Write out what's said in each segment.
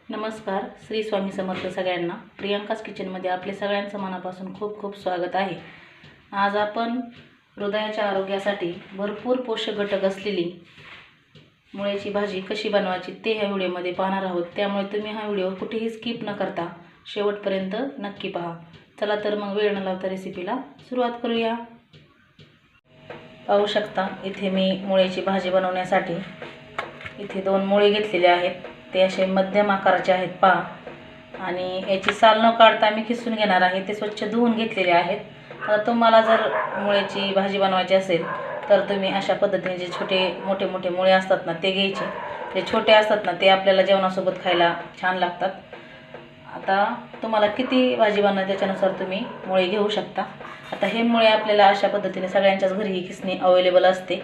नमस्कार. श्री स्वामी समर्थ सगळ्यांना. प्रियांकाच किचनमध्ये आपले सगळ्यांचं मनापासून खूप खूप स्वागत आहे. आज आपण हृदयाच्या आरोग्यासाठी भरपूर पोषक घटक असलेली मुळ्याची भाजी कशी बनवायची ते ह्या व्हिडिओमध्ये पाहणार आहोत. त्यामुळे तुम्ही हा व्हिडिओ कुठेही स्किप न करता शेवटपर्यंत नक्की पहा. चला तर मग वेळ न लावता रेसिपीला सुरुवात करूया. पाहू शकता इथे मी मुळ्याची भाजी बनवण्यासाठी इथे 2 मुळे घेतलेले आहेत. ते असे मध्यम आकाराचे आहेत पहा. आणि याची साल न काढता मी खिसून घेणार आहे. ते स्वच्छ धुवून घेतलेले आहेत. आता तुम्हाला जर मुळ्याची भाजी बनवायची असेल तर तुम्ही अशा पद्धतीने जे मोठे मोठे मुळे असतात ना ते घ्यायचे. जे छोटे असतात ना ते आपल्याला जेवणासोबत खायला छान लागतात. आता तुम्हाला किती भाजी बनवायची त्याच्यानुसार तुम्ही मुळे घेऊ शकता. आता हे मुळे आपल्याला अशा पद्धतीने सगळ्यांच्याच घरी ही खिसणी अवेलेबल असते.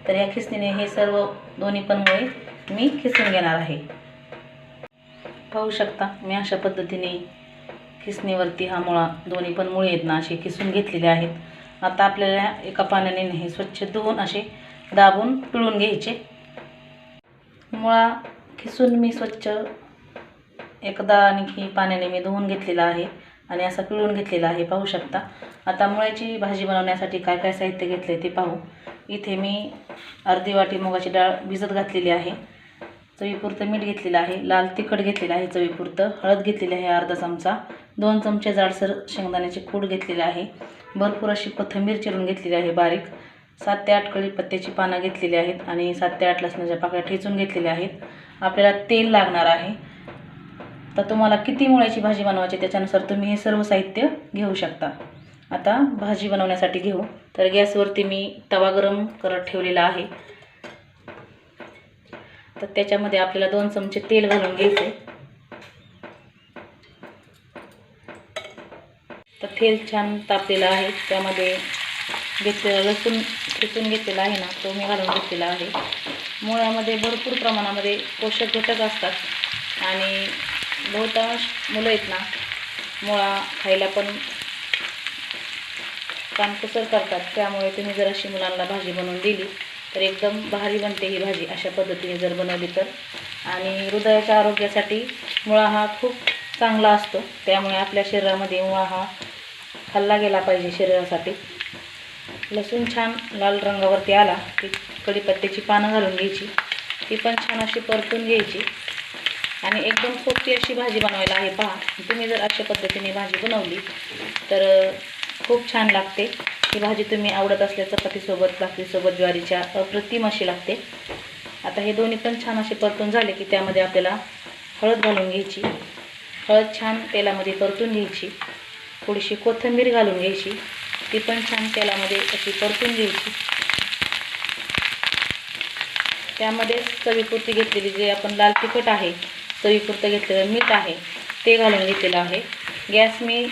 तर ह्या खिसणीने हे सर्व दोन्ही पण मुळे मी खिसून घेणार आहे. पाहू शकता मी अशा पद्धतीने खिसणीवरती हा मुळा दोन्ही पण मुळे आहेत ना असे खिसून घेतलेले आहेत. आता आपल्याला एका पाण्याने हे स्वच्छ धुवून असे दाबून पिळून घ्यायचे. मुळा खिसून मी स्वच्छ एकदा आणि पाण्याने मी धुवून घेतलेला आहे आणि असा पिळून घेतलेला आहे. पाहू शकता. आता मुळ्याची भाजी बनवण्यासाठी काय काय साहित्य घेतले ते पाहू. इथे मी अर्धी वाटी मुगाची डाळ भिजत घातलेली आहे. चवीपुरतं मीठ घेतलेलं आहे. लाल तिखट घेतलेलं आहे चवीपुरतं. हळद घेतलेली आहे अर्धा चमचा. 2 चमचे जाडसर शेंगदाण्याचे कूट घेतलेले आहे. भरपूर अशी कोथिंबीर चिरून घेतलेली आहे बारीक. 7 ते 8 कढीपत्त्याची पानं घेतलेली आहेत आणि 7 ते 8 लसणाच्या पाकळ्या ठेचून घेतलेल्या आहेत. आपल्याला तेल लागणार आहे. तर तुम्हाला किती मुळ्याची भाजी बनवायची त्याच्यानुसार तुम्ही हे सर्व साहित्य घेऊ शकता. आता भाजी बनवण्यासाठी घेऊ. तर गॅसवरती मी तवा गरम करत ठेवलेला आहे. तर त्याच्यामध्ये आपल्याला 2 चमचे तेल घालून घ्यायचे. तर तेल छान तापलेलं आहे. त्यामध्ये घेतलेलं लसूण ठेचून घेतलेला आहे ना तो मी घालून घेतलेला आहे. मुळ्यामध्ये भरपूर प्रमाणामध्ये पोषक घटक असतात आणि बहुतांश मुलं आहेत ना मुळा खायला पण कानकुसर करतात. त्यामुळे तुम्ही जर अशी मुलांना भाजी बनवून दिली तर एकदम भारी बनते ही भाजी अशा पद्धतीने जर बनवली तर. आणि हृदयाच्या आरोग्यासाठी मुळा हा खूप चांगला असतो. त्यामुळे आपल्या शरीरामध्ये मुळा हा खाल्ला गेला पाहिजे शरीरासाठी. लसूण छान लाल रंगावरती आला की कढीपत्त्याची पानं घालून घ्यायची. ती पण छान अशी परतून घ्यायची आणि एकदम सोपी अशी भाजी बनवायला आहे पहा. तुम्ही जर अशा पद्धतीने भाजी बनवली तर खूप छान लागते ही भाजी. तुम्ही आवडत असल्या चपातीसोबत भाकरीसोबत ज्वारीच्या अप्रतिम अशी लागते. आता हे दोन्ही पण छान असे परतून झाले की त्यामध्ये आपल्याला हळद घालून घ्यायची. हळद छान तेलामध्ये परतून घ्यायची. थोडीशी कोथिंबीर घालून घ्यायची. ती पण छान तेलामध्ये अशी परतून घ्यायची. त्यामध्ये चवीपुरती घेतलेली जे आपण लाल तिखट आहे चवीपुरतं घेतलेलं मीठ आहे ते घालून घेतलेलं आहे. गॅस मी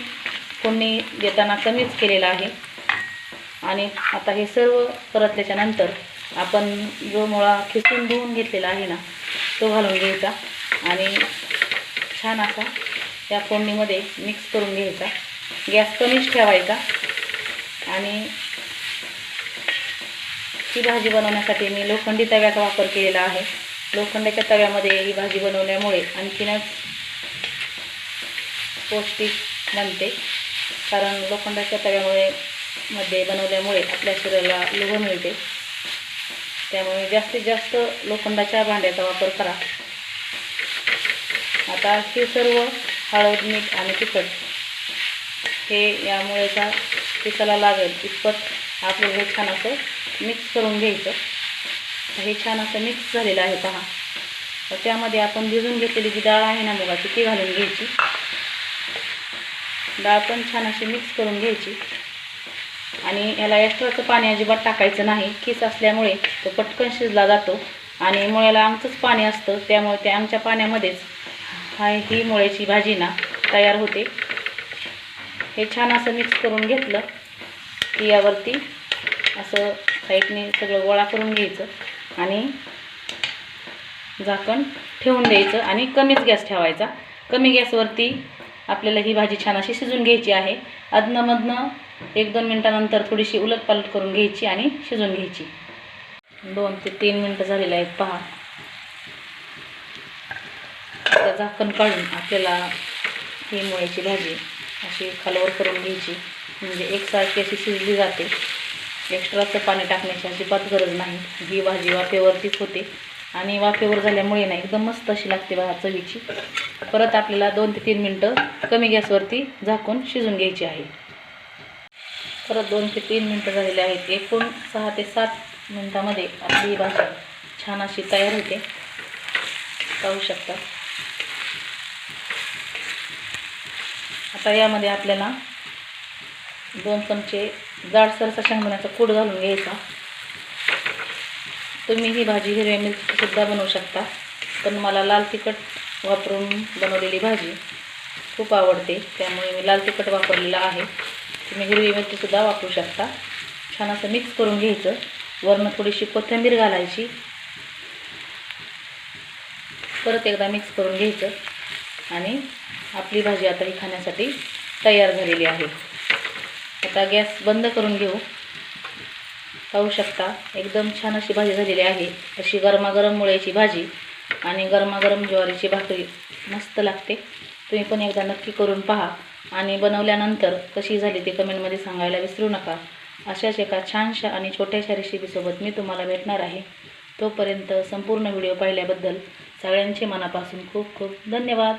फोडणी देताना कमीच केलेला आहे. आणि आता हे सर्व परतल्याच्या नंतर आपण जो मुळा खिसून धुवून घेतलेला आहे ना तो घालून घ्यायचा आणि छान असा या फोडणीमध्ये मिक्स करून घ्यायचा. गॅस कमीच ठेवायचा. आणि ही भाजी बनवण्यासाठी मी लोखंडी तव्याचा वापर केलेला आहे. लोखंडाच्या तव्यामध्ये ही भाजी बनवल्यामुळे आणखीनच पौष्टिक बनते. कारण लोखंडाच्या तव्यामध्ये बनवल्यामुळे आपल्या शरीराला लोह मिळते. त्यामुळे जास्तीत जास्त लोखंडाच्या भांड्याचा वापर करा. आता हे सर्व हळद मीठ आणि तिखट हे या मुळ्याच्या पिसाला लागेल इतपत आपल्याला हे छान असं मिक्स करून घ्यायचं. हे छान असं मिक्स झालेलं आहे पहा. तर त्यामध्ये आपण भिजून घेतलेली जी डाळ आहे ना मुगाची ती घालून घ्यायची. डाळ पण छान अशी मिक्स करून घ्यायची. आणि याला एक्स्ट्राचं पाणी अजिबात टाकायचं नाही. खीस असल्यामुळे तो पटकन शिजला जातो आणि मुळ्याला अंगचंच पाणी असतं. त्यामुळे त्या अंगच्या पाण्यामध्येच ही मुळ्याची भाजी ना तयार होते. हे छान असं मिक्स करून घेतलं की यावरती असं साईडने सगळं गोळा करून घ्यायचं आणि झाकण ठेवून द्यायचं आणि कमीच गॅस ठेवायचा. कमी गॅसवरती आपल्याला ही भाजी छान अशी शिजून घ्यायची आहे. अधनंमधनं 1-2 मिनटानंतर थोडीशी उलटपालट करून घ्यायची आणि शिजून घ्यायची. 2 ते 3 मिनटं झालेले आहेत पहा. आता झाकण काढून आपल्याला ही मुळ्याची भाजी अशी खालवर करून घ्यायची, म्हणजे एकसारखी अशी शिजली जाते. एक्स्ट्राचं पाणी टाकण्याची अजिबात गरज नाही. ही भाजी वाफेवरतीच होते आणि वाफेवर झाल्यामुळे ना एकदम मस्त अशी लागते बघा चवीची. परत आपल्याला 2 ते 3 मिनटं कमी गॅसवरती झाकून शिजून घ्यायची आहे. परत 2 ते 3 मिनटं झालेले आहेत. एकूण 6 ते 7 मिनटामध्ये आपली ही भाजी छान अशी तयार होते, पाहू शकता. आता यामध्ये आपल्याला 2 चमचे जाडसरचा शेंगदाण्याचा कूट घालून घ्यायचा. तुम्ही ही भाजी हिरव्या मिरचीसुद्धा बनवू शकता, पण मला लाल तिखट वापरून बनवलेली भाजी खूप आवडते, त्यामुळे मी लाल तिखट वापरलेलं आहे. तुम्ही हिरवी मिरचीसुद्धा वापरू शकता. छान असं मिक्स करून घ्यायचं. वरून थोडीशी कोथिंबीर घालायची. परत एकदा मिक्स करून घ्यायचं आणि आपली भाजी आता ही खाण्यासाठी तयार झालेली आहे. आता गॅस बंद करून घेऊ. पाहू शकता एकदम छान अशी भाजी झालेली आहे. अशी गरमागरम मुळ्याची भाजी आणि गरमागरम ज्वारीची भाकरी मस्त लागते. तुम्ही पण एकदा नक्की करून पहा आणि बनवल्यानंतर कशी झाली ते कमेंटमध्ये सांगायला विसरू नका. अशाच एका छानशा आणि छोट्याशा रेसिपीसोबत मी तुम्हाला भेटणार आहे. तोपर्यंत संपूर्ण व्हिडिओ पाहिल्याबद्दल सगळ्यांचे मनापासून खूप खूप धन्यवाद.